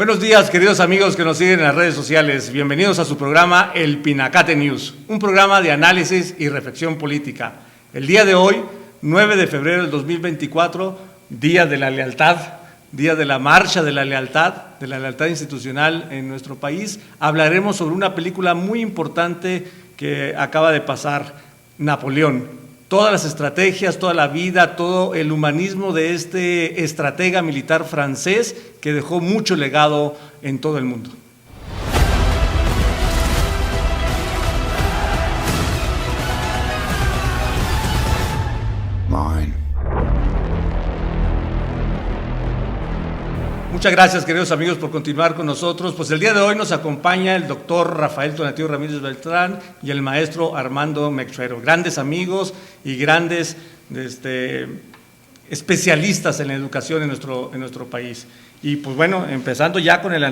Buenos días, queridos amigos que nos siguen en las redes sociales. Bienvenidos a su programa El Pinacate News, un programa de análisis y reflexión política. El día de hoy, 9 de febrero del 2024, Día de la Lealtad, Día de la Marcha de la lealtad institucional en nuestro país, hablaremos sobre una película muy importante que acaba de pasar, Napoleón. Todas las estrategias, toda la vida, todo el humanismo de este estratega militar francés que dejó mucho legado en todo el mundo. Muchas gracias, queridos amigos, por continuar con nosotros. Pues el día de hoy nos acompaña el doctor Rafael Tonatiuh Ramírez Beltrán y el maestro Armando Meixuero, grandes amigos y grandes especialistas en la educación en nuestro país. Y pues bueno, empezando ya con el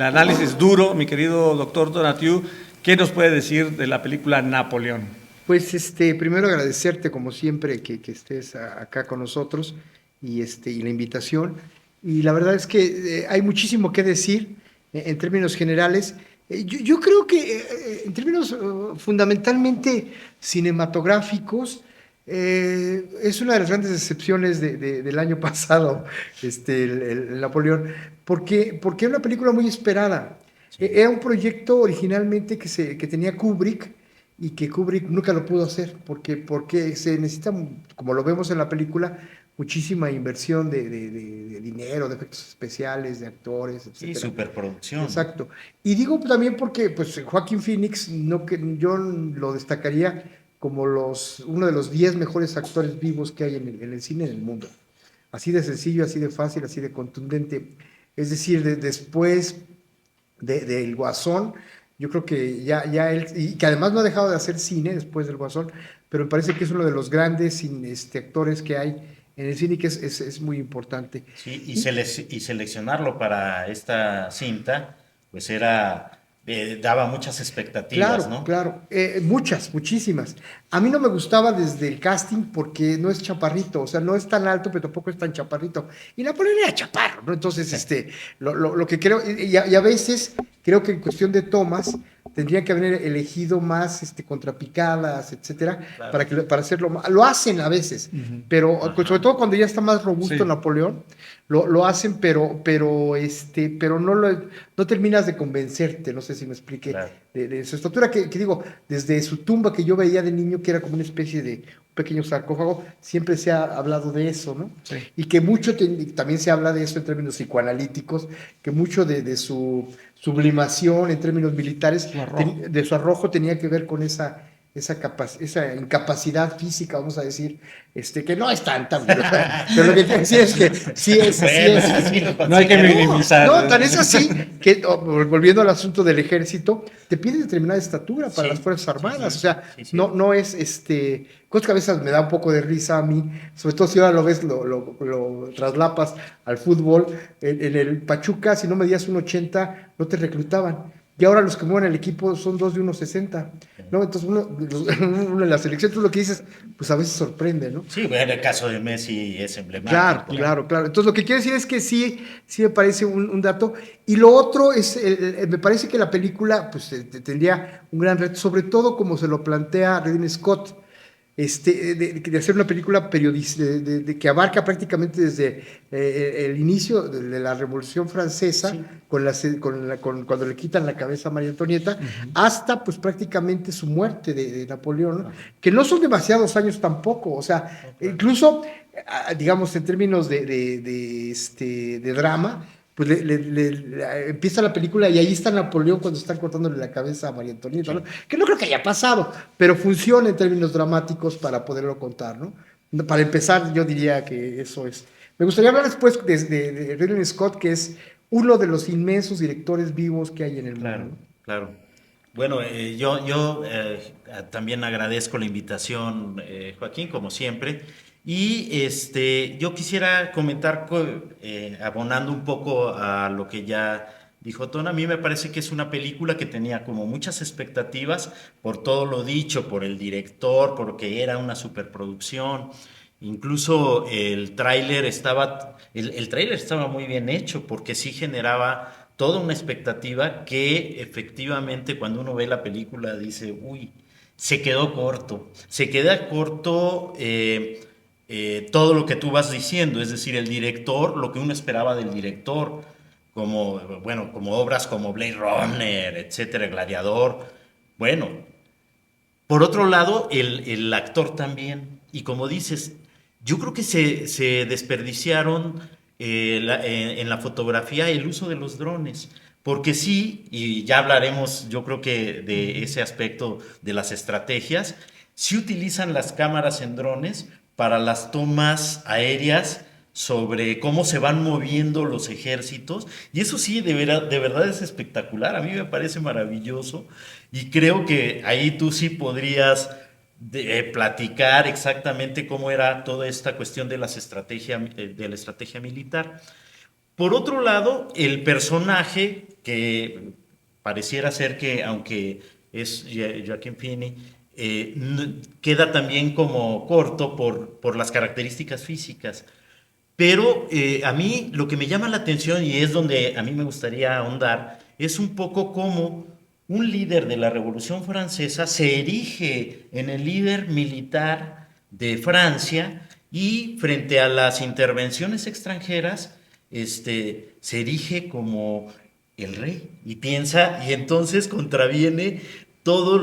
análisis duro, mi querido doctor Tonatiuh, ¿qué nos puede decir de la película Napoleón? Pues primero agradecerte como siempre que estés acá con nosotros y la invitación. Y la verdad es que hay muchísimo que decir en términos generales. Yo creo que en términos fundamentalmente cinematográficos, es una de las grandes excepciones del año pasado, el Napoleón, porque era una película muy esperada. Sí. Era un proyecto originalmente que tenía Kubrick, y que Kubrick nunca lo pudo hacer, porque se necesita, como lo vemos en la película, muchísima inversión de dinero, de efectos especiales, de actores, etc. Sí, superproducción. Exacto. Y digo también porque pues, Joaquín Phoenix, yo lo destacaría como uno de los 10 mejores actores vivos que hay en el cine en el mundo. Así de sencillo, así de fácil, así de contundente. Es decir, después del Guasón, yo creo que ya él, y que además no ha dejado de hacer cine después del Guasón, pero me parece que es uno de los grandes actores que hay en el cine, que es muy importante. Sí, y seleccionarlo para esta cinta, pues daba muchas expectativas, claro, ¿no? Claro, muchísimas. A mí no me gustaba desde el casting porque no es chaparrito, o sea, no es tan alto, pero tampoco es tan chaparrito. Y Napoleón era chaparro, ¿no? Entonces, lo que creo, y a veces creo que en cuestión de tomas tendría que haber elegido más contrapicadas, etcétera, claro, para hacerlo. Lo hacen a veces, pero sobre todo cuando ya está más robusto Napoleón, lo hacen, pero no terminas de convencerte, no sé si me expliqué, claro, de su estatura, que digo, desde su tumba que yo veía de niño, que era como una especie de un pequeño sarcófago, siempre se ha hablado de eso, ¿no? Sí. Y que mucho también se habla de eso en términos psicoanalíticos, que mucho de su sublimación en términos militares, de su arrojo, tenía que ver con esa incapacidad física, vamos a decir, que no es tanta, pero lo que quiero decir es que sí es. No hay que minimizar. No, tan es así que, volviendo al asunto del ejército, te pide determinada estatura para las Fuerzas Armadas, o sea, no es, cosas que a veces me da un poco de risa a mí, sobre todo si ahora lo ves, lo traslapas al fútbol, en el Pachuca, si no medías 1.80, no te reclutaban. Y ahora los que mueven el equipo son 2 de 1.60, ¿no? Entonces uno en la selección, tú lo que dices, pues a veces sorprende, ¿no? Sí, bueno, el caso de Messi es emblemático. Claro. Entonces lo que quiero decir es que sí me parece un dato. Y lo otro es, me parece que la película pues tendría un gran reto, sobre todo como se lo plantea Ridley Scott, de hacer una película periodista, que abarca prácticamente desde el inicio de la Revolución Francesa, cuando le quitan la cabeza a María Antonieta, hasta pues prácticamente su muerte de Napoleón, ¿no? Que no son demasiados años tampoco, o sea, incluso, digamos, en términos de drama, pues empieza la película y ahí está Napoleón cuando están cortándole la cabeza a María Antonieta, ¿no? Que no creo que haya pasado, pero funciona en términos dramáticos para poderlo contar, ¿no? Para empezar, yo diría que eso es. Me gustaría hablar después de Ridley Scott, que es uno de los inmensos directores vivos que hay en el mundo. Claro. Bueno, yo también agradezco la invitación, Joaquín, como siempre. Y yo quisiera comentar, abonando un poco a lo que ya dijo Tona, a mí me parece que es una película que tenía como muchas expectativas por todo lo dicho, por el director, porque era una superproducción. Incluso el tráiler estaba muy bien hecho porque sí generaba toda una expectativa que efectivamente cuando uno ve la película dice, uy, se queda corto todo lo que tú vas diciendo, es decir, el director, lo que uno esperaba del director, como, bueno, como obras como Blade Runner, etcétera, Gladiador, bueno, por otro lado, el actor también. Y como dices, yo creo que se desperdiciaron en la fotografía el uso de los drones. Porque sí, y ya hablaremos yo creo que de ese aspecto de las estrategias, sí utilizan las cámaras en drones para las tomas aéreas sobre cómo se van moviendo los ejércitos. Y eso sí, de verdad es espectacular. A mí me parece maravilloso. Y creo que ahí tú sí podrías platicar exactamente cómo era toda esta cuestión de, de la estrategia militar. Por otro lado, el personaje que pareciera ser que, aunque es Joaquin Phoenix, queda también como corto por las características físicas. Pero a mí lo que me llama la atención y es donde a mí me gustaría ahondar es un poco cómo un líder de la Revolución Francesa se erige en el líder militar de Francia y frente a las intervenciones extranjeras se erige como el rey y piensa y entonces contraviene todos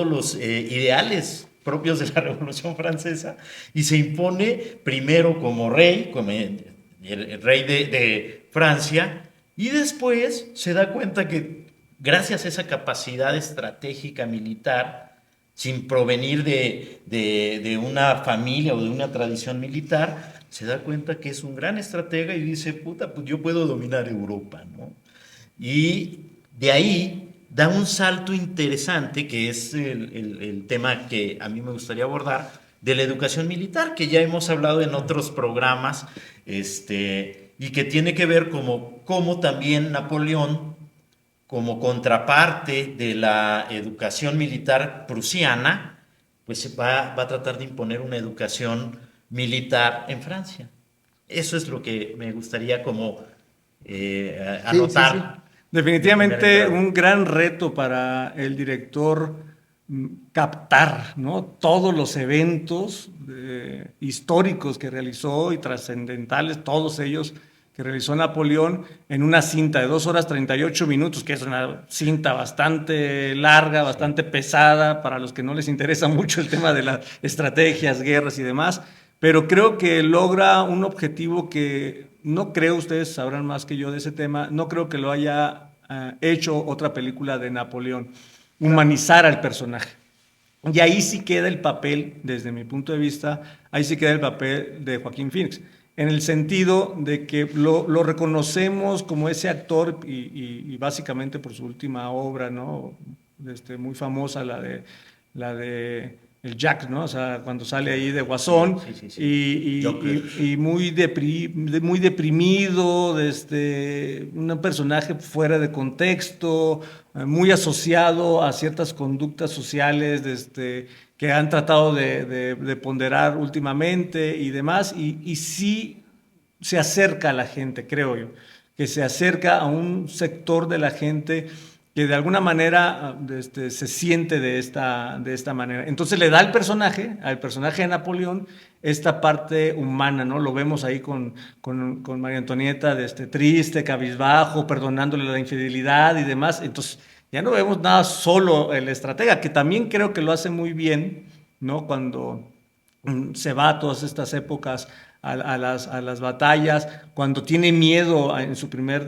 los ideales propios de la Revolución Francesa y se impone primero como rey, como el rey de Francia, y después se da cuenta que gracias a esa capacidad estratégica militar, sin provenir de una familia o de una tradición militar, se da cuenta que es un gran estratega y dice, puta, pues yo puedo dominar Europa, ¿no? Y de ahí da un salto interesante, que es el tema que a mí me gustaría abordar, de la educación militar, que ya hemos hablado en otros programas, y que tiene que ver como también Napoleón, como contraparte de la educación militar prusiana, pues va a tratar de imponer una educación militar en Francia. Eso es lo que me gustaría como anotar. Sí, sí. Definitivamente un gran reto para el director captar, ¿no?, todos los eventos históricos que realizó y trascendentales, todos ellos que realizó Napoleón en una cinta de 2 horas 38 minutos, que es una cinta bastante larga, bastante pesada para los que no les interesa mucho el tema de las estrategias, guerras y demás, pero creo que logra un objetivo que no creo, ustedes sabrán más que yo de ese tema, no creo que lo haya hecho otra película de Napoleón, humanizar al personaje. Y ahí sí queda el papel, desde mi punto de vista, ahí sí queda el papel de Joaquín Phoenix, en el sentido de que lo reconocemos como ese actor y básicamente por su última obra, ¿no?, muy famosa, la de el Jack, ¿no? O sea, cuando sale ahí de Guasón, sí. Y muy deprimido, un personaje fuera de contexto, muy asociado a ciertas conductas sociales que han tratado de ponderar últimamente y demás, y sí se acerca a la gente, creo yo, que se acerca a un sector de la gente que de alguna manera se siente de esta manera. Entonces le da al personaje de Napoleón, esta parte humana, ¿no? Lo vemos ahí con María Antonieta, triste, cabizbajo, perdonándole la infidelidad y demás. Entonces ya no vemos nada solo el estratega, que también creo que lo hace muy bien, ¿no?, cuando se va a todas estas épocas a las batallas, cuando tiene miedo en su primer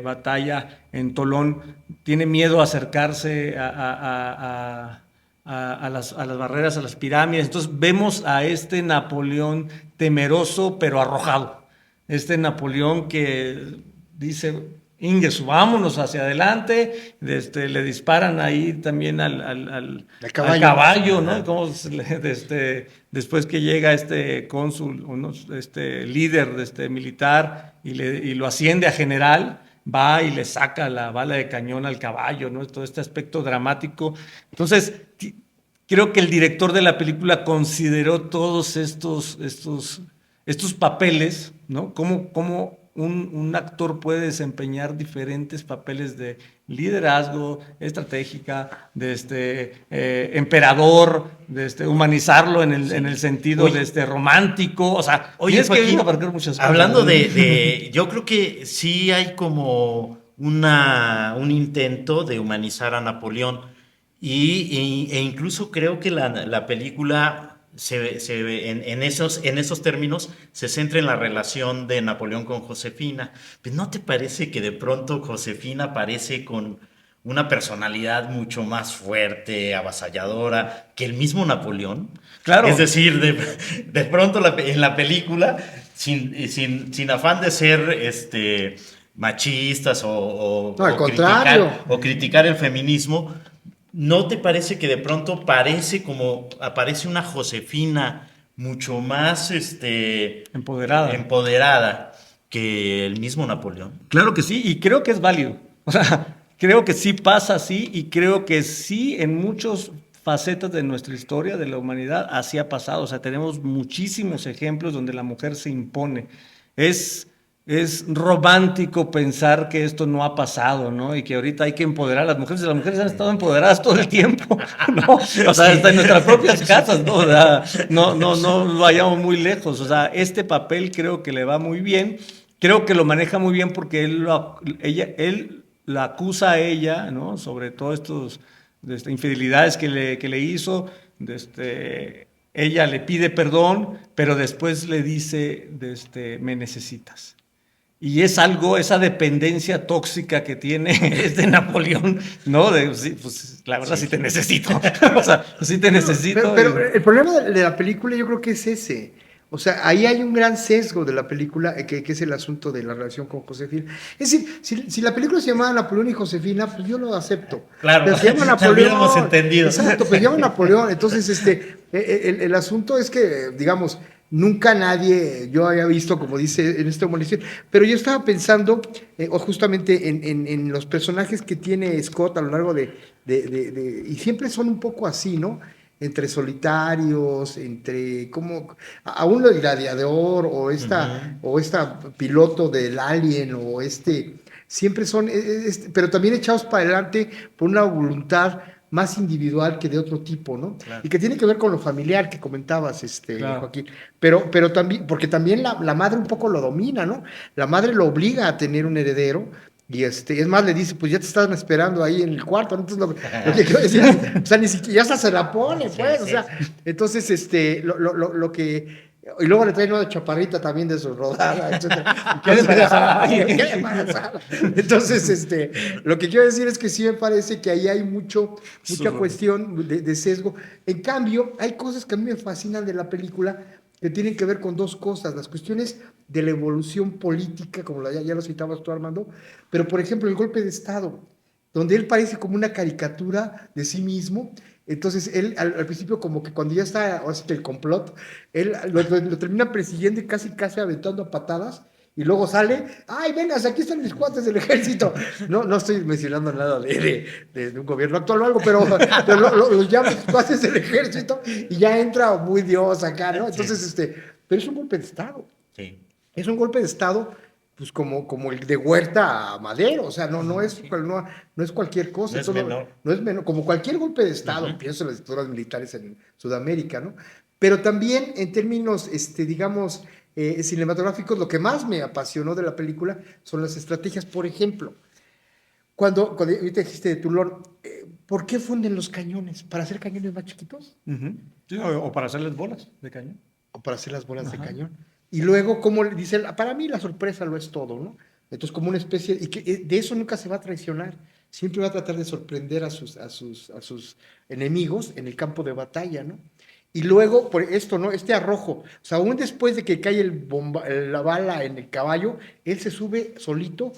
batalla en Tolón, tiene miedo a acercarse a las barreras, a las pirámides. Entonces vemos a este Napoleón temeroso pero arrojado, este Napoleón que dice, Ingesu, vámonos hacia adelante, le disparan ahí también al caballo, ¿no? Como después que llega este cónsul, líder militar y lo asciende a general, va y le saca la bala de cañón al caballo, ¿no? Todo este aspecto dramático. Entonces, creo que el director de la película consideró todos estos papeles, ¿no? Cómo un actor puede desempeñar diferentes papeles de liderazgo, estratégica, emperador, humanizarlo en el sentido romántico, o sea, oye, Joaquín, que abarcar muchas cosas. Hablando yo creo que sí hay como un intento de humanizar a Napoleón e incluso creo que la película en esos términos se centra en la relación de Napoleón con Josefina. Pues, ¿no te parece que de pronto Josefina aparece con una personalidad mucho más fuerte, avasalladora que el mismo Napoleón? Claro. Es decir, de pronto en la película, sin afán de ser machistas o criticar el feminismo, ¿no te parece que de pronto aparece una Josefina mucho más empoderada que el mismo Napoleón? Claro que sí, y creo que es válido. O sea, creo que sí pasa así, y creo que sí en muchas facetas de nuestra historia, de la humanidad, así ha pasado. O sea, tenemos muchísimos ejemplos donde la mujer se impone. Es romántico pensar que esto no ha pasado, ¿no? Y que ahorita hay que empoderar a las mujeres. Las mujeres han estado empoderadas todo el tiempo, ¿no? O sea, hasta en nuestras propias casas, ¿no? O sea, no vayamos muy lejos. O sea, este papel creo que le va muy bien. Creo que lo maneja muy bien porque él la acusa a ella, ¿no? Sobre todo estos infidelidades que le hizo. Ella le pide perdón, pero después le dice, me necesitas. Y es algo, esa dependencia tóxica que tiene Napoleón, ¿no? Pues la verdad sí te necesito. O sea, sí te necesito. Pero el problema de la película yo creo que es ese. O sea, ahí hay un gran sesgo de la película, que es el asunto de la relación con Josefina. Es decir, si la película se llamaba Napoleón y Josefina, pues yo lo acepto. Claro, pero se llama Napoleón. Hemos entendido. Exacto, pues se llama Napoleón. Entonces, el asunto es que, digamos, nunca nadie, yo había visto, como dice en este momento, pero yo estaba pensando justamente en los personajes que tiene Scott a lo largo y siempre son un poco así, ¿no? Entre solitarios, entre como aún el gladiador o esta piloto del Alien o siempre son, pero también echados para adelante por una voluntad más individual que de otro tipo, ¿no? Claro. Y que tiene que ver con lo familiar que comentabas, claro. Joaquín. Pero también, porque también la madre un poco lo domina, ¿no? La madre lo obliga a tener un heredero. Y es más, le dice, pues ya te están esperando ahí en el cuarto, ¿no? Entonces lo que quiero decir es, o sea, ni siquiera, ya hasta se la pone, pues, o sea, entonces, lo que, y luego le traen una chaparrita también de su rodada, etcétera. Entonces, lo que quiero decir es que sí me parece que ahí hay mucha cuestión de sesgo. En cambio, hay cosas que a mí me fascinan de la película, que tienen que ver con dos cosas, las cuestiones de la evolución política, como ya lo citabas tú, Armando, pero por ejemplo el golpe de Estado, donde él parece como una caricatura de sí mismo. Entonces él al principio como que cuando ya está, o sea, el complot, él lo termina persiguiendo y casi aventando a patadas. Y luego sale, ¡ay, vengas, aquí están mis cuates del ejército! No estoy mencionando nada de un gobierno actual o algo, pero los llaman cuates del ejército y ya entra muy Dios acá, ¿no? Entonces, pero es un golpe de Estado. Sí. Es un golpe de Estado, pues como el de Huerta a Madero, o sea, no es cualquier cosa. No es menor, como cualquier golpe de Estado, pienso en las dictaduras militares en Sudamérica, ¿no? Pero también en términos, digamos, cinematográficos, lo que más me apasionó de la película son las estrategias. Por ejemplo, cuando ahorita dijiste de Toulon, ¿por qué funden los cañones? ¿Para hacer cañones más chiquitos? Sí, o para hacerles bolas de cañón. O para hacer las bolas de cañón. Y luego, como le dicen, para mí la sorpresa lo es todo, ¿no? Entonces, como una especie, y que de eso nunca se va a traicionar. Siempre va a tratar de sorprender a sus enemigos en el campo de batalla, ¿no? Y luego, por esto, ¿no? Este arrojo. O sea, aún después de que cae la bala en el caballo, él se sube solito,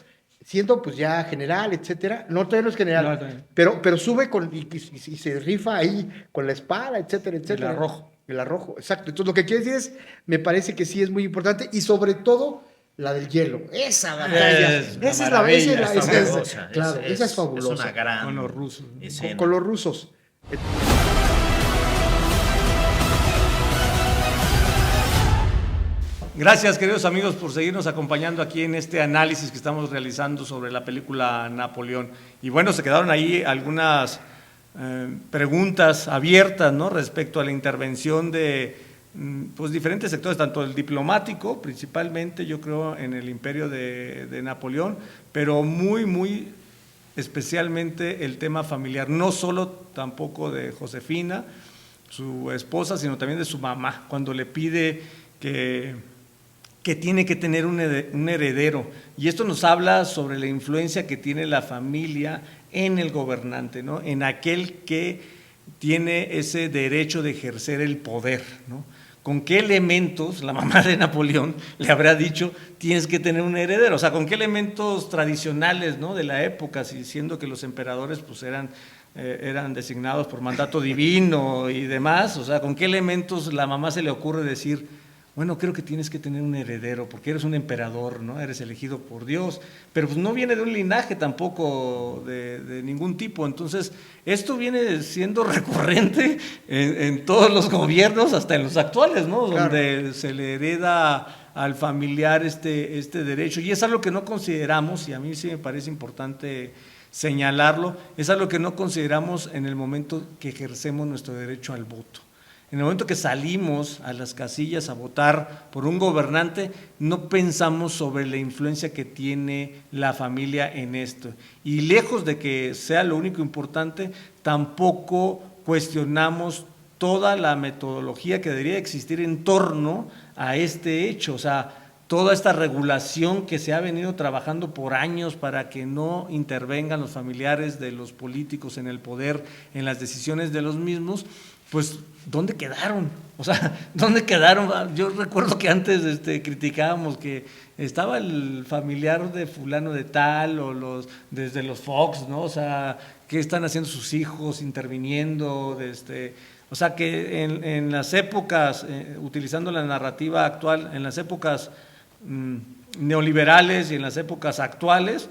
siendo pues ya general, etcétera. No, todavía no es general. No, pero sube y se rifa ahí con la espada, etcétera, etcétera. El arrojo, exacto. Entonces, lo que quiero decir es, me parece que sí es muy importante. Y sobre todo, la del hielo. Esa batalla. Esa es fabulosa. Es una gran con los rusos. Con los rusos. Gracias, queridos amigos, por seguirnos acompañando aquí en este análisis que estamos realizando sobre la película Napoleón. Y bueno, se quedaron ahí algunas preguntas abiertas, ¿no?, respecto a la intervención de pues diferentes sectores, tanto el diplomático, principalmente yo creo en el imperio de Napoleón, pero muy especialmente el tema familiar, no solo tampoco de Josefina, su esposa, sino también de su mamá, cuando le pide que tiene que tener un heredero. Y esto nos habla sobre la influencia que tiene la familia en el gobernante, ¿no?, en aquel que tiene ese derecho de ejercer el poder, ¿no? ¿Con qué elementos la mamá de Napoleón le habrá dicho tienes que tener un heredero? O sea, ¿con qué elementos tradicionales, ¿no?, de la época, siendo que los emperadores pues eran designados por mandato divino y demás? O sea, ¿con qué elementos la mamá se le ocurre decir, bueno, creo que tienes que tener un heredero porque eres un emperador, ¿no?, eres elegido por Dios, pero pues no viene de un linaje tampoco de ningún tipo? Entonces, esto viene siendo recurrente en todos los gobiernos, hasta en los actuales, ¿no?, claro, donde se le hereda al familiar este derecho, y es algo que no consideramos, y a mí sí me parece importante señalarlo, es algo que no consideramos en el momento que ejercemos nuestro derecho al voto. En el momento que salimos a las casillas a votar por un gobernante, no pensamos sobre la influencia que tiene la familia en esto. Y lejos de que sea lo único importante, tampoco cuestionamos toda la metodología que debería existir en torno a este hecho. O sea, toda esta regulación que se ha venido trabajando por años para que no intervengan los familiares de los políticos en el poder, en las decisiones de los mismos, pues, ¿dónde quedaron? O sea, ¿dónde quedaron? Yo recuerdo que antes criticábamos que estaba el familiar de fulano de tal, o desde los Fox, ¿no? O sea, ¿qué están haciendo sus hijos interviniendo? O sea, que en las épocas, utilizando la narrativa actual, en las épocas neoliberales y en las épocas actuales,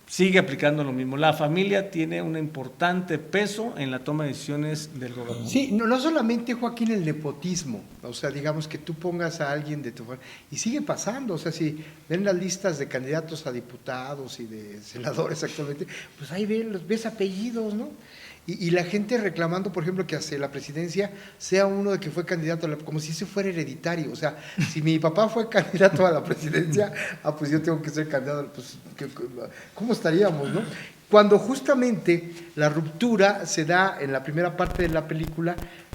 sigue aplicando lo mismo. La familia tiene un importante peso en la toma de decisiones del gobierno. Sí, no solamente, Joaquín, el nepotismo, o sea, digamos que tú pongas a alguien de tu familia, y sigue pasando, o sea, si ven las listas de candidatos a diputados y de senadores actualmente, pues ahí ves apellidos, ¿no? Y la gente reclamando, por ejemplo, que hacia la presidencia sea uno de que fue candidato, como si ese fuera hereditario. O sea, si mi papá fue candidato a la presidencia, pues yo tengo que ser candidato, pues, ¿cómo estaríamos, no? Cuando justamente la ruptura se da en la primera parte de la película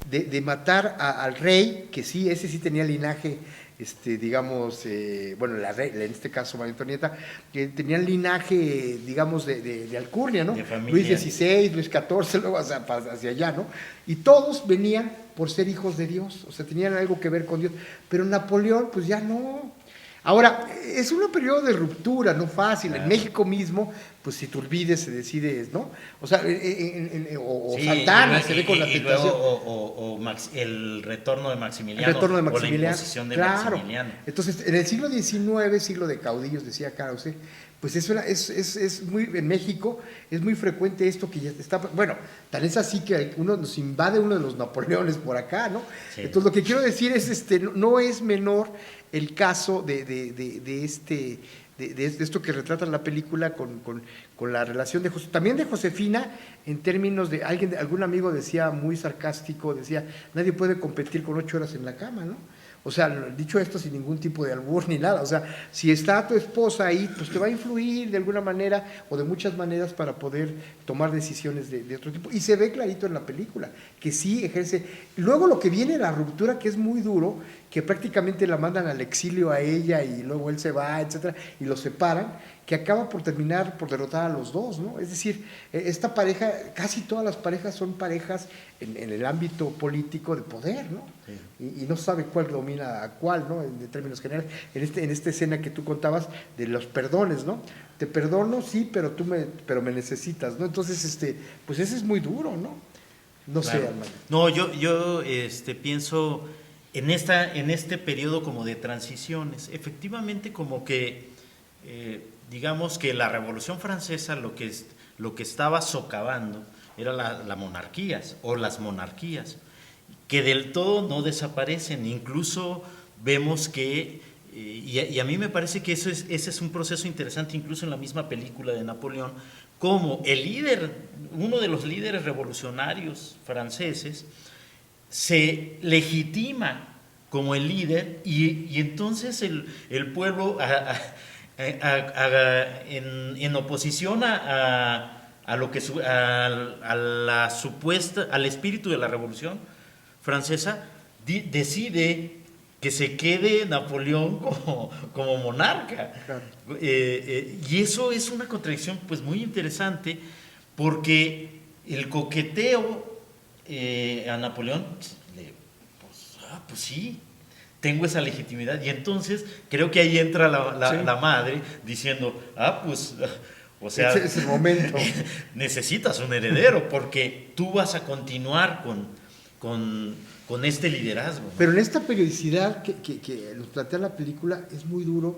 de matar al rey, que sí, ese sí tenía linaje, digamos, bueno, la rey, en este caso María Antonieta, que tenían linaje, digamos, de alcurnia, ¿no? Luis XVI, Luis XIV, luego hacia allá, ¿no? Y todos venían por ser hijos de Dios, o sea, tenían algo que ver con Dios, pero Napoleón, pues ya no. Ahora, es un periodo de ruptura, no fácil. En México mismo, pues si Iturbide se decide, ¿no? O sea, o sí, Santana se ve con la tentación. O el retorno de Maximiliano. El retorno de Maximiliano. O la imposición de claro. Maximiliano. Entonces, en el siglo XIX, siglo de caudillos, decía Krause, pues eso es muy, en México es muy frecuente esto que ya está, bueno, tal es así que nos invade uno de los Napoleones por acá, ¿no? Sí. Entonces, lo que quiero decir es, no es menor el caso de esto que retrata la película con la relación también de Josefina, en términos de algún amigo decía muy sarcástico, decía, nadie puede competir con 8 horas en la cama, ¿no? O sea, dicho esto sin ningún tipo de albur ni nada, o sea, si está tu esposa ahí, pues te va a influir de alguna manera o de muchas maneras para poder tomar decisiones de otro tipo. Y se ve clarito en la película, que sí ejerce. Luego lo que viene, la ruptura, que es muy duro, que prácticamente la mandan al exilio a ella y luego él se va, etcétera, y los separan, que acaba por terminar por derrotar a los dos, ¿no? Es decir, esta pareja, casi todas las parejas son parejas en el ámbito político de poder, ¿no? Sí. Y no sabe cuál domina a cuál, ¿no? En términos generales, en esta escena que tú contabas de los perdones, ¿no? Te perdono, sí, pero pero me necesitas, ¿no? Entonces, pues ese es muy duro, ¿no? No claro. sé, Armando. No, yo pienso en este periodo como de transiciones, efectivamente como que digamos que la Revolución Francesa lo que estaba socavando era las monarquías o las monarquías, que del todo no desaparecen, incluso vemos que y a mí me parece que ese es un proceso interesante incluso en la misma película de Napoleón, como el líder, uno de los líderes revolucionarios franceses, se legitima como el líder y entonces el pueblo en oposición al espíritu de la revolución francesa decide que se quede Napoleón como monarca. Claro. Y eso es una contradicción pues muy interesante, porque el coqueteo a Napoleón, pues sí, tengo esa legitimidad. Y entonces creo que ahí entra la madre diciendo, pues, o sea, ese es el momento. Necesitas un heredero porque tú vas a continuar con este liderazgo, ¿no? Pero en esta periodicidad que nos plantea la película es muy duro.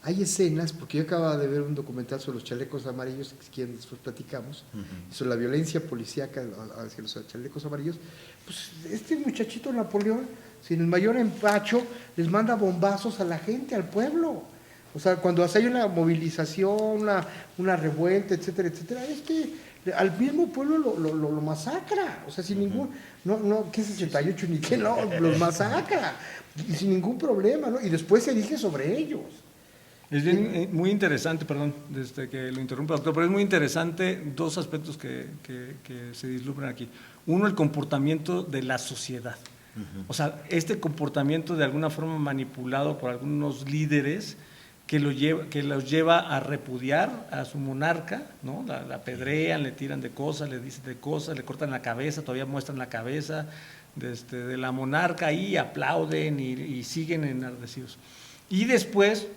Hay escenas, porque yo acababa de ver un documental sobre los chalecos amarillos, que si quieren después platicamos, sobre la violencia policíaca hacia los chalecos amarillos. Pues este muchachito Napoleón, sin el mayor empacho, les manda bombazos a la gente, al pueblo. O sea, cuando hay una movilización, una revuelta, etcétera, etcétera, al mismo pueblo lo masacra. O sea, sin ningún, ¿qué 68 ni qué? No, los masacra. Y sin ningún problema, ¿no? Y después se erige sobre ellos. Es bien, muy interesante, perdón, que lo interrumpa, doctor, pero es muy interesante dos aspectos que se vislumbran aquí. Uno, el comportamiento de la sociedad. O sea, este comportamiento de alguna forma manipulado por algunos líderes que los lleva a repudiar a su monarca, ¿no? La apedrean, le tiran de cosas, le dicen de cosas, le cortan la cabeza, todavía muestran la cabeza de la monarca y aplauden y siguen enardecidos. Y después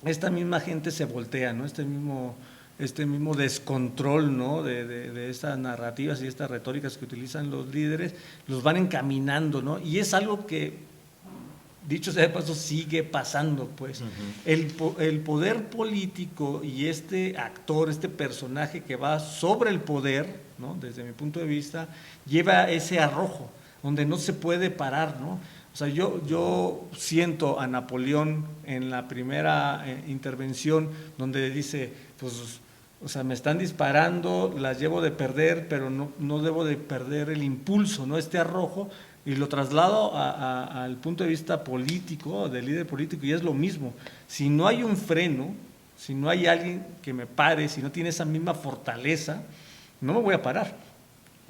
esta misma gente se voltea, ¿no? Este mismo descontrol, ¿no? de estas narrativas y estas retóricas que utilizan los líderes, los van encaminando, ¿no? Y es algo que, dicho sea de paso, sigue pasando, pues. El poder político y este actor, este personaje que va sobre el poder, ¿no? Desde mi punto de vista, lleva ese arrojo, donde no se puede parar, ¿no? O sea, yo siento a Napoleón en la primera intervención donde dice, pues, o sea, me están disparando, las llevo de perder, pero no debo de perder el impulso, ¿no? Este arrojo, y lo traslado al punto de vista político, del líder político, y es lo mismo. Si no hay un freno, si no hay alguien que me pare, si no tiene esa misma fortaleza, no me voy a parar.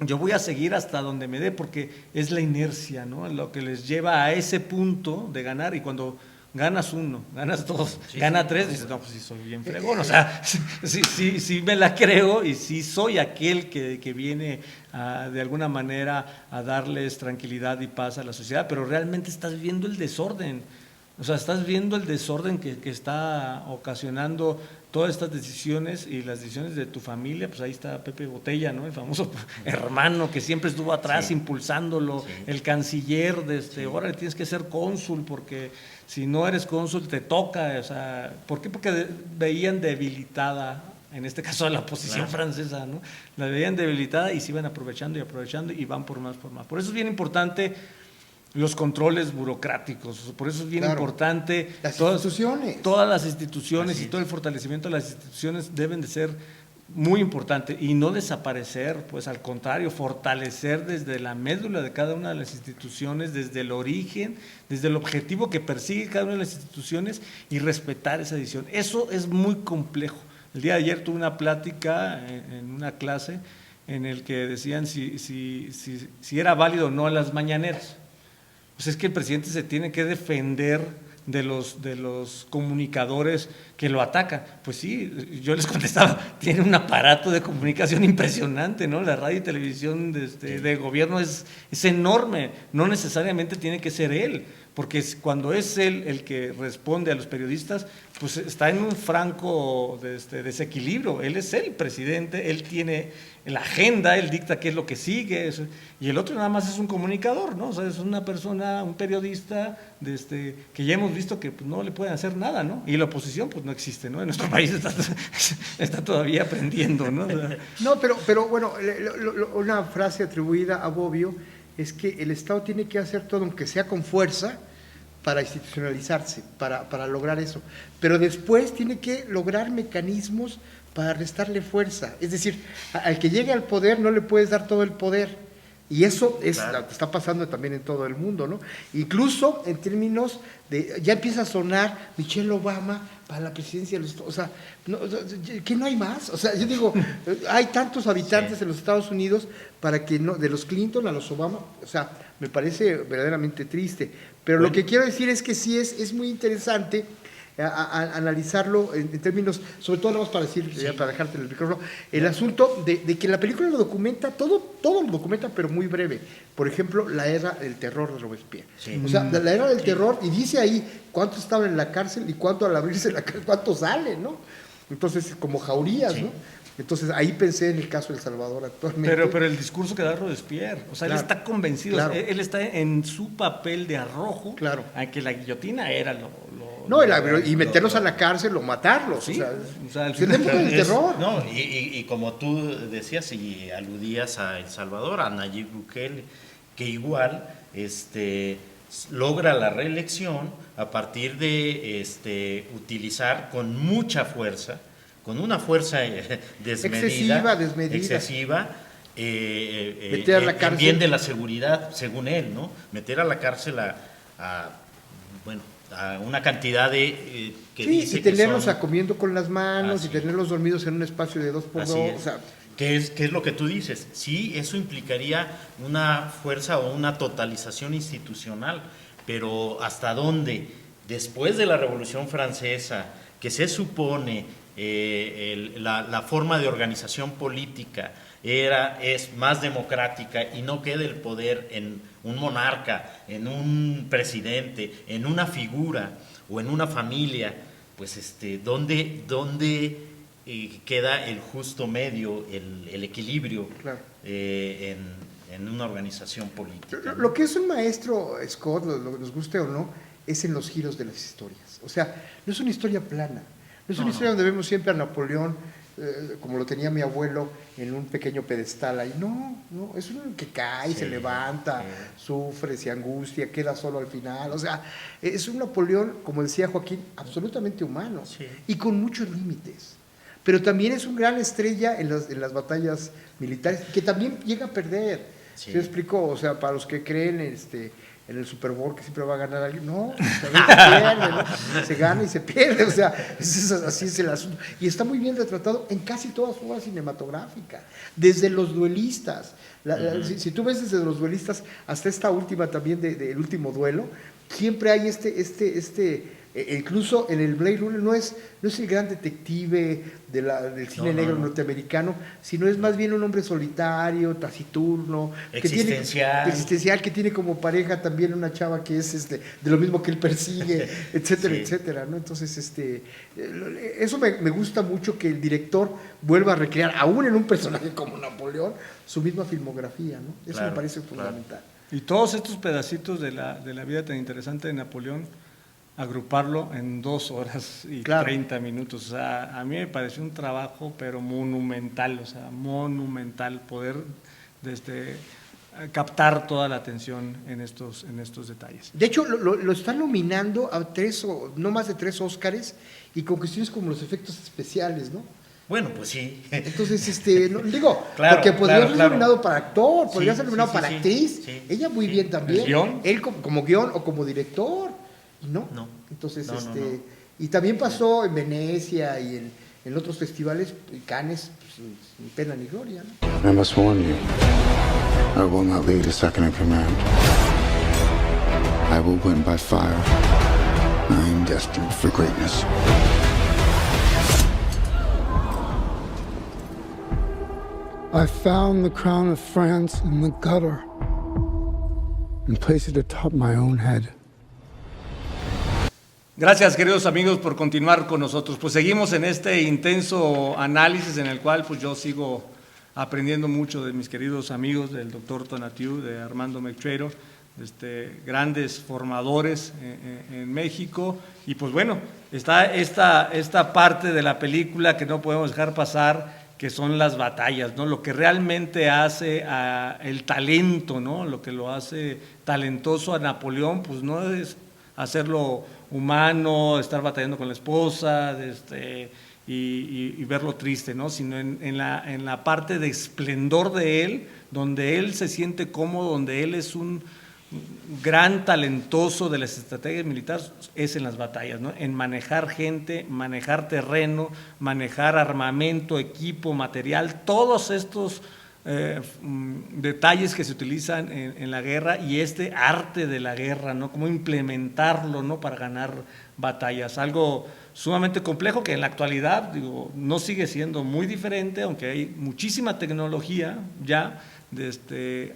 Yo voy a seguir hasta donde me dé, porque es la inercia, ¿no? Lo que les lleva a ese punto de ganar. Y cuando ganas uno, ganas dos, gana tres, dices, no, pues sí soy bien fregón. O sea, sí me la creo y sí soy aquel que viene de alguna manera a darles tranquilidad y paz a la sociedad, pero realmente estás viendo el desorden. O sea, estás viendo el desorden que está ocasionando todas estas decisiones y las decisiones de tu familia. Pues ahí está Pepe Botella, ¿no? El famoso hermano que siempre estuvo atrás impulsándolo, el canciller, ahora tienes que ser cónsul porque si no eres cónsul te toca. O sea, ¿por qué? Porque veían debilitada, en este caso a la oposición francesa, ¿no? La veían debilitada y se iban aprovechando y van por más. Por eso es bien importante los controles burocráticos, por eso es bien importante. Las instituciones. Todas las instituciones y todo el fortalecimiento de las instituciones deben de ser muy importante y no desaparecer, pues al contrario, fortalecer desde la médula de cada una de las instituciones, desde el origen, desde el objetivo que persigue cada una de las instituciones y respetar esa decisión. Eso es muy complejo. El día de ayer tuve una plática en una clase en el que decían si era válido o no las mañaneras. Pues es que el presidente se tiene que defender de los comunicadores que lo atacan. Pues sí, yo les contestaba, tiene un aparato de comunicación impresionante, ¿no? La radio y televisión de gobierno es enorme, no necesariamente tiene que ser él, porque cuando es él el que responde a los periodistas, pues está en un franco desequilibrio. Él es el presidente, él tiene la agenda, él dicta qué es lo que sigue, y el otro nada más es un comunicador, ¿no? O sea, es una persona, un periodista que ya hemos visto que pues, no le pueden hacer nada, ¿no? Y la oposición pues no existe, ¿no? En nuestro país está todavía aprendiendo, ¿no? O sea, no, pero bueno, una frase atribuida a Bobbio es que el Estado tiene que hacer todo, aunque sea con fuerza, para institucionalizarse, para lograr eso. Pero después tiene que lograr mecanismos para restarle fuerza. Es decir, al que llegue al poder no le puedes dar todo el poder. Y eso está pasando también en todo el mundo, ¿no? Incluso en términos de, ya empieza a sonar Michelle Obama para la presidencia de los Estados Unidos. O sea, ¿que no hay más? O sea, yo digo, hay tantos habitantes en los Estados Unidos para que no, de los Clinton a los Obama, o sea, me parece verdaderamente triste. Pero lo que quiero decir es que sí es muy interesante a analizarlo en términos, sobre todo, nada más para decir, ya para dejarte el micrófono, el asunto de que la película lo documenta, todo lo documenta, pero muy breve. Por ejemplo, la era del terror de Robespierre. O sea, la era del terror, y dice ahí cuántos estaban en la cárcel y cuánto al abrirse la cárcel, cuántos salen, ¿no? Entonces, como jaurías, ¿no? Entonces, ahí pensé en el caso de El Salvador actualmente. Pero el discurso que da Robespierre, o sea, él está convencido, él está en su papel de arrojo, a que la guillotina era y meterlos a la cárcel o matarlos. Sí, o sea, es la época del terror. No, y como tú decías y aludías a El Salvador, a Nayib Bukele, que igual logra la reelección a partir de utilizar con mucha fuerza, con una fuerza desmedida, excesiva, meter a la cárcel, en bien de la seguridad, según él, ¿no? Meter a la cárcel a una cantidad de que dice y tenerlos que son, comiendo con las manos, y tenerlos dormidos en un espacio de 2x2, o sea, ¿Qué es lo que tú dices? Sí, eso implicaría una fuerza o una totalización institucional, pero ¿hasta dónde? Después de la Revolución Francesa, que se supone la forma de organización política es más democrática y no queda el poder en un monarca, en un presidente, en una figura o en una familia, pues ¿dónde queda el justo medio, el equilibrio en una organización política? Lo que es un maestro, Scott, nos guste o no, es en los giros de las historias. O sea, no es una historia plana, no es una historia donde vemos siempre a Napoleón, como lo tenía mi abuelo, en un pequeño pedestal ahí. No, es uno que cae, se levanta, sufre, se angustia, queda solo al final. O sea, es un Napoleón, como decía Joaquín, absolutamente humano y con muchos límites. Pero también es un gran estrella en las batallas militares, que también llega a perder. ¿Se explico? O sea, para los que creen en el Super Bowl que siempre va a ganar alguien, no, también se pierde, ¿no? Se gana y se pierde, o sea, así es el asunto. Y está muy bien retratado en casi todas su obra cinematográfica, desde los duelistas. Si tú ves desde los duelistas hasta esta última también, del último duelo, siempre hay incluso en el Blade Runner no es el gran detective del cine negro norteamericano, sino es más bien un hombre solitario, taciturno, existencial, que tiene como pareja también una chava que es de lo mismo que él persigue, etcétera, etcétera, ¿no? Entonces, eso me gusta mucho, que el director vuelva a recrear, aún en un personaje como Napoleón, su misma filmografía, ¿no? Eso me parece fundamental. Y todos estos pedacitos de la vida tan interesante de Napoleón, agruparlo en 2 horas y 30 minutos. O sea, a mí me pareció un trabajo, pero monumental, poder captar toda la atención en estos detalles. De hecho, lo están nominando a no más de 3 Óscares, y con cuestiones como los efectos especiales, ¿no? Bueno, pues sí. Entonces, porque podría ser nominado para actor, podría ser nominado para actriz. Ella muy bien también. ¿Guión? Él como guión o como director. No. Entonces, y también pasó en Venecia y en otros festivales, Cannes, pues, sin pena ni gloria, ¿no? I must warn you, I will not lead a second in command. I will win by fire. I am destined for greatness. I found the crown of France in the gutter and placed it atop my own head. Gracias, queridos amigos, por continuar con nosotros. Pues seguimos en este intenso análisis en el cual pues yo sigo aprendiendo mucho de mis queridos amigos, del doctor Tonatiuh, de Armando Mechero, grandes formadores en México. Y pues bueno, está esta parte de la película que no podemos dejar pasar, que son las batallas, ¿no? Lo que realmente hace el talento, ¿no? Lo que lo hace talentoso a Napoleón, pues no es hacerlo humano, estar batallando con la esposa, y verlo triste, ¿no? Sino en la parte de esplendor de él, donde él se siente cómodo, donde él es un gran talentoso de las estrategias militares, es en las batallas, ¿no? En manejar gente, manejar terreno, manejar armamento, equipo, material, todos estos detalles que se utilizan en la guerra, y este arte de la guerra, ¿no? Cómo implementarlo, ¿no? Para ganar batallas, algo sumamente complejo que en la actualidad, digo, no sigue siendo muy diferente, aunque hay muchísima tecnología ya.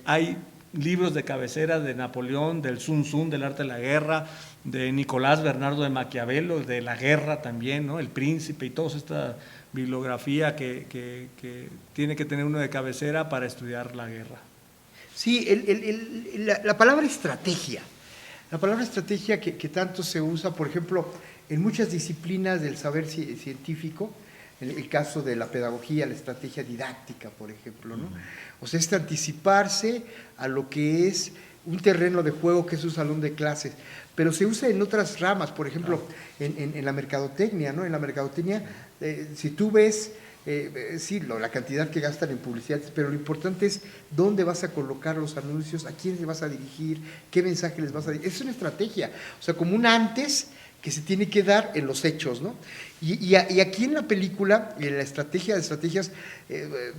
Hay libros de cabecera de Napoleón, del Sun Tzu, del arte de la guerra, de Nicolás Bernardo de Maquiavelo, de la guerra también, ¿no? El Príncipe, y toda esta bibliografía que tiene que tener uno de cabecera para estudiar la guerra. Sí, la palabra estrategia, que tanto se usa, por ejemplo, en muchas disciplinas del saber científico, en el caso de la pedagogía, la estrategia didáctica, por ejemplo, ¿no? O sea, es anticiparse a lo que es un terreno de juego, que es un salón de clases, pero se usa en otras ramas, por ejemplo, en la mercadotecnia, ¿no? En la mercadotecnia, si tú ves, sí, la cantidad que gastan en publicidad, pero lo importante es dónde vas a colocar los anuncios, a quién le vas a dirigir, qué mensaje les vas a dirigir. Es una estrategia, o sea, como un antes que se tiene que dar en los hechos, ¿no? Y aquí en la película, en la estrategia de estrategias,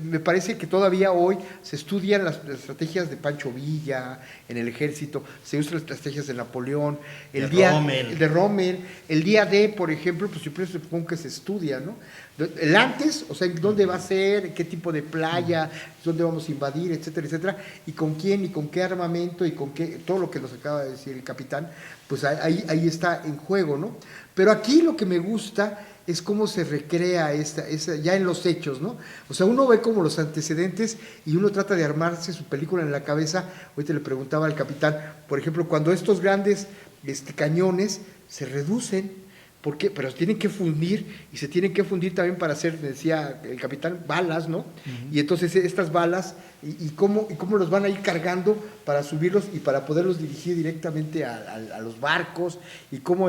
me parece que todavía hoy se estudian las estrategias de Pancho Villa en el ejército, se usan las estrategias de Napoleón, de Rommel, el día D, por ejemplo, pues yo supongo que se estudia, ¿no? El antes, o sea, dónde va a ser, qué tipo de playa, dónde vamos a invadir, etcétera, etcétera, y con quién, y con qué armamento, y con qué, todo lo que nos acaba de decir el capitán, pues ahí está en juego, ¿no? Pero aquí lo que me gusta es cómo se recrea esa ya en los hechos, ¿no? O sea, uno ve como los antecedentes y uno trata de armarse su película en la cabeza. Ahorita le preguntaba al capitán, por ejemplo, cuando estos grandes cañones se reducen, ¿por qué? Pero tienen que fundir, y se tienen que fundir también para hacer, decía el capitán, balas, ¿no? Y entonces estas balas, y cómo los van a ir cargando para subirlos y para poderlos dirigir directamente a los barcos, y cómo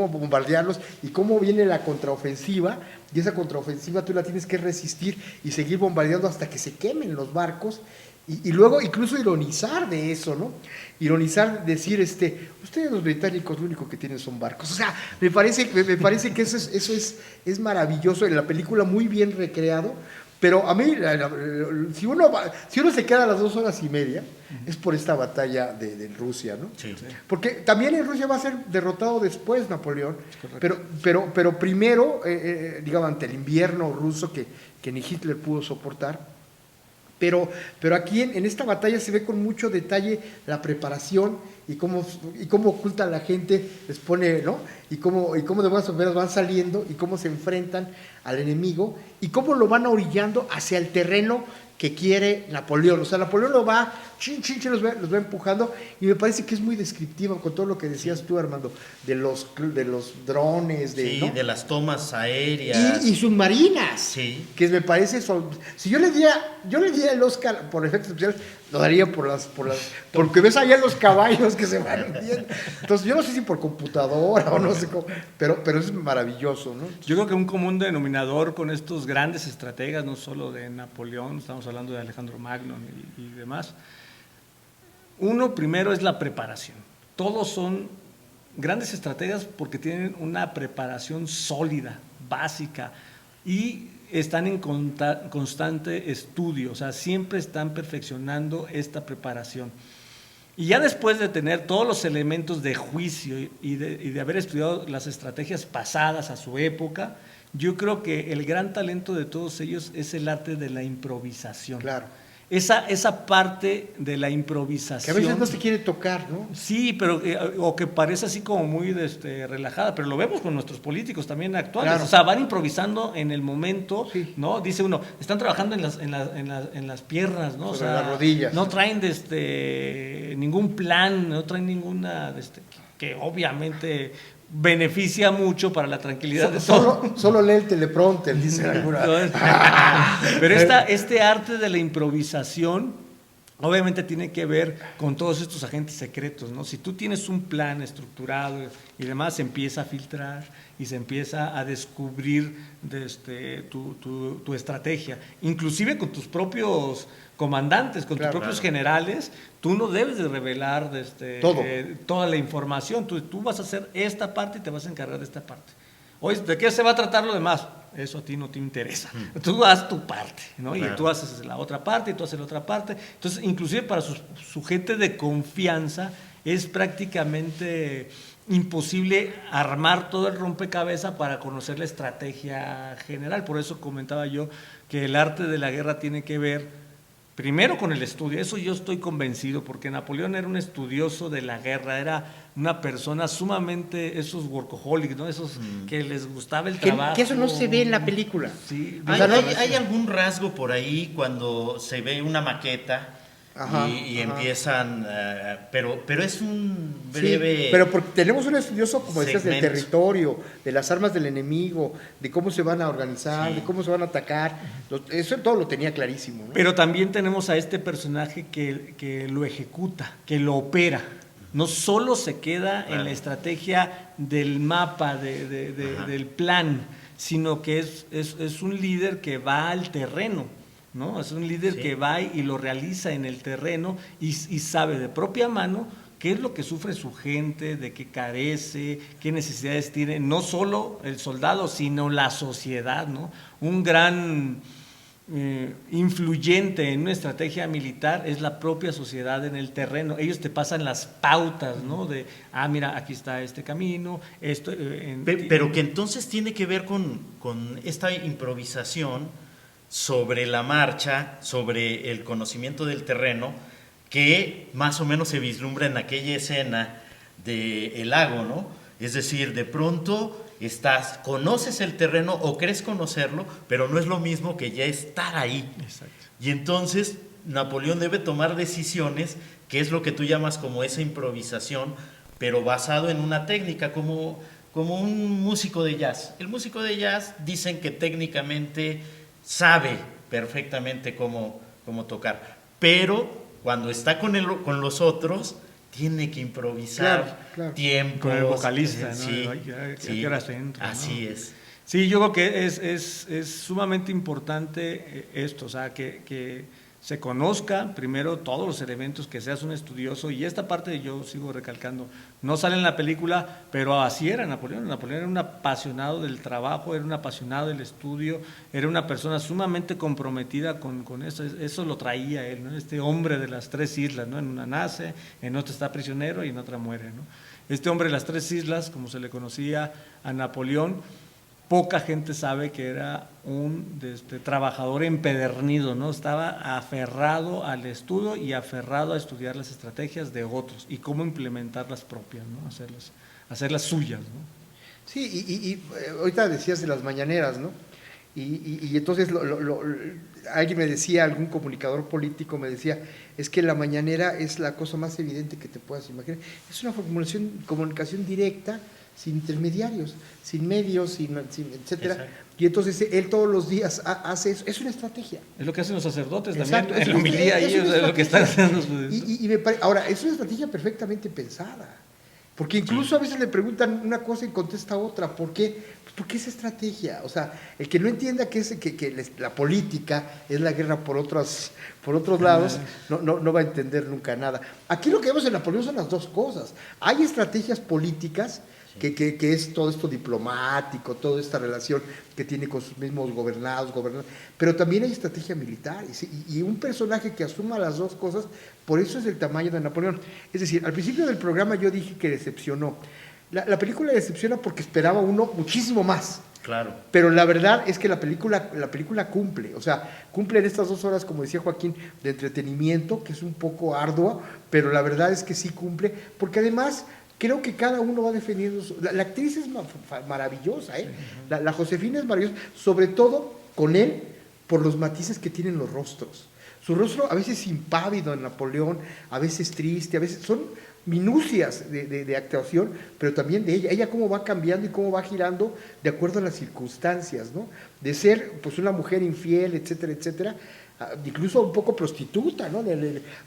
bombardearlos, y cómo viene la contraofensiva, y esa contraofensiva tú la tienes que resistir y seguir bombardeando hasta que se quemen los barcos. Y luego incluso ironizar de eso, ¿no? Ironizar, decir, ustedes los británicos lo único que tienen son barcos. O sea, me parece que eso es maravilloso, en la película muy bien recreado, pero a mí, si uno se queda a las 2 horas y media, es por esta batalla de Rusia, ¿no? Sí. Porque también en Rusia va a ser derrotado después Napoleón, pero primero, digamos, ante el invierno ruso que ni Hitler pudo soportar. Pero aquí en esta batalla se ve con mucho detalle la preparación y cómo oculta a la gente, les pone, ¿no? Y cómo de buenas a primeras van saliendo, y cómo se enfrentan al enemigo, y cómo lo van orillando hacia el terreno que quiere Napoleón. O sea, Napoleón lo va, los va empujando, y me parece que es muy descriptiva con todo lo que decías tú, Armando, de los drones, sí, ¿no? De las tomas aéreas. Y submarinas. Sí. Que me parece, si yo le diera el Oscar por efectos especiales, lo daría porque ves allá los caballos que se van hundiendo. Entonces, yo no sé si por computadora o no sé cómo, pero es maravilloso, ¿no? Yo creo que un común denominador con estos grandes estrategas, no solo de Napoleón, estamos hablando de Alejandro Magno y demás. Uno, primero, es la preparación. Todos son grandes estrategas porque tienen una preparación sólida, básica, y están en constante estudio, o sea, siempre están perfeccionando esta preparación. Y ya después de tener todos los elementos de juicio y de haber estudiado las estrategias pasadas a su época, yo creo que el gran talento de todos ellos es el arte de la improvisación. Claro. Esa parte de la improvisación. Que a veces no se quiere tocar, ¿no? Sí, pero o que parece así como muy relajada, pero lo vemos con nuestros políticos también actuales. Claro. O sea, van improvisando en el momento, sí. ¿No? Dice uno, están trabajando en las piernas, ¿no? Sobre, o sea, las rodillas. No traen ningún plan, no traen ninguna que obviamente beneficia mucho para la tranquilidad de todos. Solo lee el teleprompter, dice alguna. Pero este arte de la improvisación obviamente tiene que ver con todos estos agentes secretos, ¿no? Si tú tienes un plan estructurado y demás, se empieza a filtrar y se empieza a descubrir tu estrategia, inclusive con tus propios comandantes, con tus propios generales. Tú no debes de revelar toda la información. Tú vas a hacer esta parte y te vas a encargar de esta parte. Oye, ¿de qué se va a tratar lo demás? Eso a ti no te interesa. Tú haz tu parte, ¿no? Claro. Y tú haces la otra parte y tú haces la otra parte. Entonces, inclusive para su gente de confianza es prácticamente imposible armar todo el rompecabezas para conocer la estrategia general. Por eso comentaba yo que el arte de la guerra tiene que ver primero con el estudio. Eso yo estoy convencido, porque Napoleón era un estudioso de la guerra, era una persona sumamente, esos workaholics, ¿no? Esos que les gustaba el trabajo. Que eso no se ve en la película. Sí, ¿Hay algún rasgo por ahí cuando se ve una maqueta y empiezan, pero es un breve... Sí, pero porque tenemos un estudioso, como decías, del segmento. Territorio, de las armas del enemigo, de cómo se van a organizar, de cómo se van a atacar, eso todo lo tenía clarísimo, ¿no? Pero también tenemos a este personaje que lo ejecuta, que lo opera. No solo se queda en la estrategia del mapa, del plan, sino que es un líder que va al terreno, ¿no? Es un líder que va y lo realiza en el terreno y sabe de propia mano qué es lo que sufre su gente, de qué carece, qué necesidades tiene, no solo el soldado, sino la sociedad, ¿no? Un gran influyente en una estrategia militar es la propia sociedad en el terreno. Ellos te pasan las pautas, ¿no? De, mira, aquí está este camino, esto... pero que entonces tiene que ver con esta improvisación sobre la marcha, sobre el conocimiento del terreno, que más o menos se vislumbra en aquella escena del lago, ¿no? Es decir, de pronto conoces el terreno o crees conocerlo, pero no es lo mismo que ya estar ahí. Exacto. Y entonces Napoleón debe tomar decisiones, que es lo que tú llamas como esa improvisación, pero basado en una técnica, como un músico de jazz. El músico de jazz dicen que técnicamente sabe perfectamente cómo tocar, pero cuando está con los otros tiene que improvisar tiempos. Con el vocalista, ¿no? Sí, ¿Qué horas entro, así ¿no? es. Sí, yo creo que es sumamente importante esto, o sea, que se conozca primero todos los elementos, que seas un estudioso, y esta parte yo sigo recalcando, no sale en la película, pero así era Napoleón. Napoleón era un apasionado del trabajo, era un apasionado del estudio, era una persona sumamente comprometida con eso lo traía él, ¿no? Este hombre de las 3 islas, ¿no? En una nace, en otra está prisionero y en otra muere, ¿no? Este hombre de las 3 islas, como se le conocía a Napoleón, poca gente sabe que era un trabajador empedernido, ¿no? Estaba aferrado al estudio y aferrado a estudiar las estrategias de otros y cómo implementar las propias, ¿no? Hacerlas suyas, ¿no? Sí, y ahorita decías de las mañaneras, ¿no? Y entonces alguien me decía, algún comunicador político me decía, es que la mañanera es la cosa más evidente que te puedas imaginar. Es una comunicación directa, sin intermediarios, sin medios, sin etcétera. Exacto. Y entonces él todos los días hace eso. Es una estrategia. Es lo que hacen los sacerdotes. Exacto, también. En la homilía ellos es lo que están haciendo. Ahora, es una estrategia perfectamente pensada. Porque incluso a veces le preguntan una cosa y contesta otra. ¿Por qué? Pues porque es estrategia. O sea, el que no entienda que la política es la guerra por otros lados, no va a entender nunca nada. Aquí lo que vemos en Napoleón son las dos cosas. Hay estrategias políticas, que es todo esto diplomático, toda esta relación que tiene con sus mismos gobernados, pero también hay estrategia militar, y un personaje que asuma las dos cosas, por eso es el tamaño de Napoleón. Es decir, al principio del programa yo dije que decepcionó. La película decepciona porque esperaba uno muchísimo más. Claro. Pero la verdad es que la película cumple, o sea, cumple en estas 2 horas, como decía Joaquín, de entretenimiento, que es un poco ardua, pero la verdad es que sí cumple, porque además creo que cada uno va defendiendo. La actriz es maravillosa, ¿eh? Sí. La Josefina es maravillosa, sobre todo con él, por los matices que tienen los rostros. Su rostro a veces impávido en Napoleón, a veces triste, a veces son minucias de actuación, pero también de ella cómo va cambiando y cómo va girando de acuerdo a las circunstancias, ¿no? De ser pues una mujer infiel, etcétera, etcétera, incluso un poco prostituta, ¿no?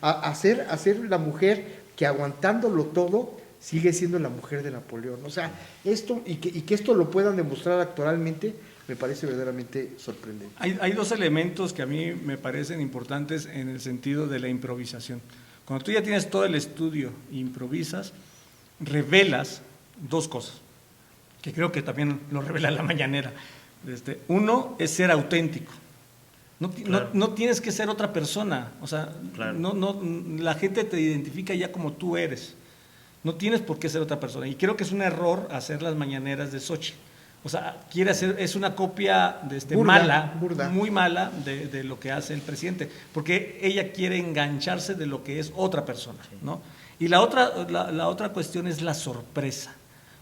Hacer la mujer que aguantándolo todo sigue siendo la mujer de Napoleón. O sea, esto, y que esto lo puedan demostrar actoralmente, me parece verdaderamente sorprendente. Hay dos elementos que a mí me parecen importantes en el sentido de la improvisación. Cuando tú ya tienes todo el estudio e improvisas, revelas dos cosas, que creo que también lo revela la mañanera. Uno es ser auténtico. Claro. No tienes que ser otra persona. O sea, Claro. la gente te identifica ya como tú eres. No tienes por qué ser otra persona. Y creo que es un error hacer las mañaneras de Xochitl. O sea, es una copia Burda. muy mala de lo que hace el presidente, porque ella quiere engancharse de lo que es otra persona, ¿no? Y la otra cuestión es la sorpresa.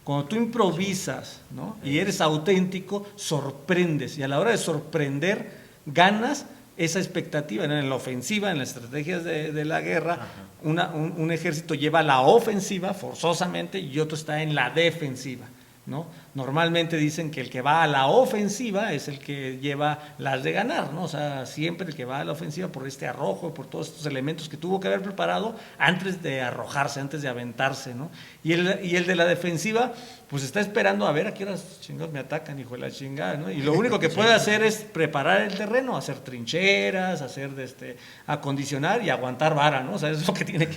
Cuando tú improvisas, ¿no? Y eres auténtico, sorprendes, y a la hora de sorprender, ganas esa expectativa. En la ofensiva, en las estrategias de la guerra, un ejército lleva la ofensiva forzosamente y otro está en la defensiva, ¿no? Normalmente dicen que el que va a la ofensiva es el que lleva las de ganar, ¿no? O sea, siempre el que va a la ofensiva por este arrojo, por todos estos elementos que tuvo que haber preparado antes de arrojarse, antes de aventarse, ¿no? Y el de la defensiva, pues está esperando a ver a qué horas chingados me atacan, hijo de la chingada, ¿no? Y lo único que puede hacer es preparar el terreno, hacer trincheras, acondicionar y aguantar vara, ¿no? O sea, es lo que tiene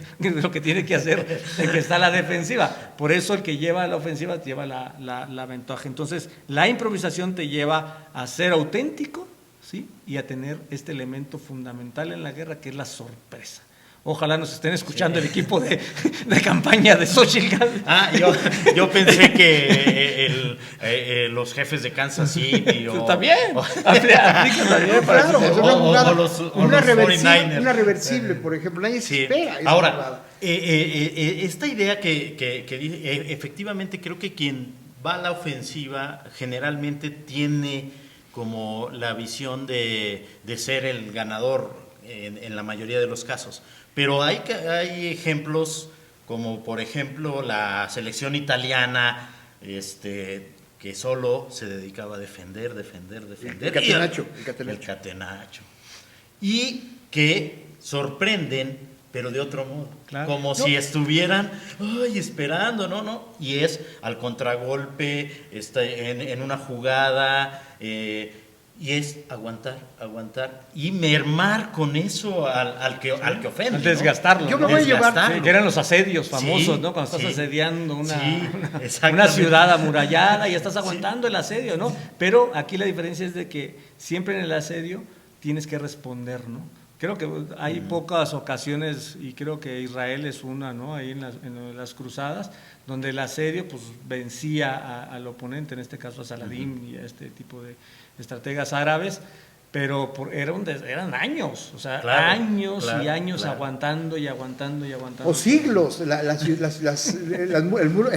que hacer el que está a la defensiva. Por eso el que lleva la ofensiva lleva la ventaja. Entonces, la improvisación te lleva a ser auténtico, ¿sí? Y a tener este elemento fundamental en la guerra, que es la sorpresa. Ojalá nos estén escuchando el equipo de campaña de Xochitl Gálvez. Yo pensé que los jefes de Kansas City o... También, aplica también para Claro, es una jugada, una reversible, Sí. por ejemplo, nadie se Sí. espera esa Ahora, jugada. esta idea que dice, efectivamente creo que quien va a la ofensiva generalmente tiene como la visión de ser el ganador en la mayoría de los casos. Pero hay ejemplos como por ejemplo la selección italiana, que solo se dedicaba a defender. El catenaccio. El catenaccio. Y que sorprenden, pero de otro modo. Claro. Como si estuvieran esperando, ¿no? Y es al contragolpe, en una jugada, y es aguantar y mermar con eso al que ofende. Al desgastarlo. Yo me voy a llevar- Sí, que eran los asedios famosos, Sí, ¿no? Cuando estás sí. asediando Sí, una exactamente. ciudad amurallada y estás aguantando el asedio, ¿no? Pero aquí la diferencia es de que siempre en el asedio tienes que responder, ¿no? Creo que hay pocas ocasiones, y creo que Israel es una, ¿no? Ahí en las cruzadas, donde el asedio pues vencía al oponente, en este caso a Saladín y a este tipo de estrategas árabes, pero eran años, o sea, Claro, años y claro, años claro. aguantando y aguantando y aguantando. O siglos, el muro,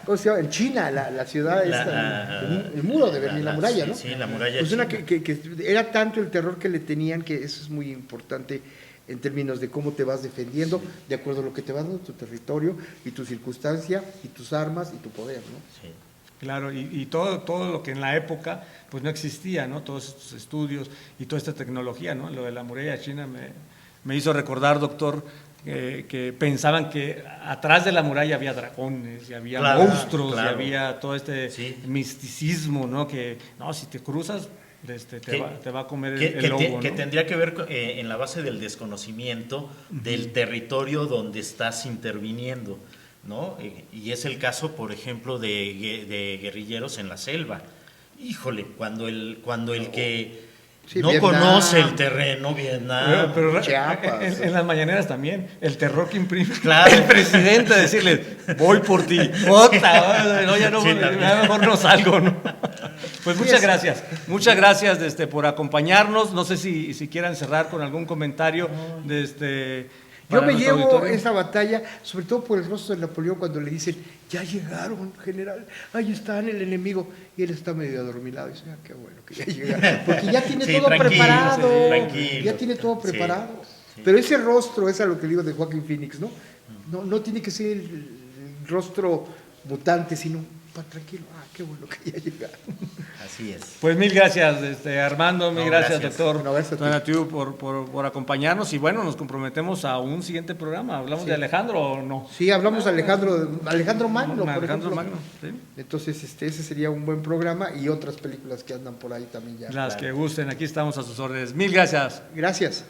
¿cómo se llama? En China, la ciudad el muro de Berlín, la muralla, ¿no? Sí, la muralla. Pues una china. que era tanto el terror que le tenían, que eso es muy importante en términos de cómo te vas defendiendo, de acuerdo a lo que te va dando tu territorio y tu circunstancia y tus armas y tu poder, ¿no? Sí. Claro, y todo lo que en la época pues no existía, ¿no? Todos estos estudios y toda esta tecnología, ¿no? Lo de la muralla china me hizo recordar, doctor, que pensaban que atrás de la muralla había dragones y había Claro, monstruos claro. y había todo este Sí. misticismo, ¿no? Que no, si te cruzas te va a comer Que, el lobo, que ¿no? tendría que ver en la base del desconocimiento del territorio donde estás interviniendo, ¿no? Y es el caso, por ejemplo, de guerrilleros en la selva. Híjole, cuando el que Sí, no Vietnam. conoce el terreno, Vietnam. Pero Chiapas. en las mañaneras también, el terror que imprime Claro. el presidente, decirle, voy por ti, Ota, no, ya no, Sí, también. ya mejor no salgo, ¿no? Pues Sí, muchas gracias por acompañarnos. No sé si quieran cerrar con algún comentario Yo para me nuestro llevo auditorio. esa batalla, sobre todo por el rostro de Napoleón, cuando le dicen, ya llegaron, general, ahí están el enemigo, y él está medio adormilado, y dice, qué bueno que ya llegaron, porque ya tiene Sí, todo tranquilo, preparado, sí, tranquilo. ya tiene todo Sí, preparado. sí. Pero ese rostro, es a lo que digo de Joaquín Phoenix, ¿no? No tiene que ser el rostro mutante, sino tranquilo. Qué bueno que ya llegaron. Así es. Pues mil gracias, Armando, mil gracias, gracias. doctor No, gracias a ti. Tonatiuh, por acompañarnos. Y bueno, nos comprometemos a un siguiente programa. ¿Hablamos de Alejandro o no? Sí, hablamos de Alejandro Magno, por Alejandro ejemplo. Magno, sí. Entonces, ese sería un buen programa y otras películas que andan por ahí también ya. Las que gusten, aquí estamos a sus órdenes. Mil gracias. Gracias.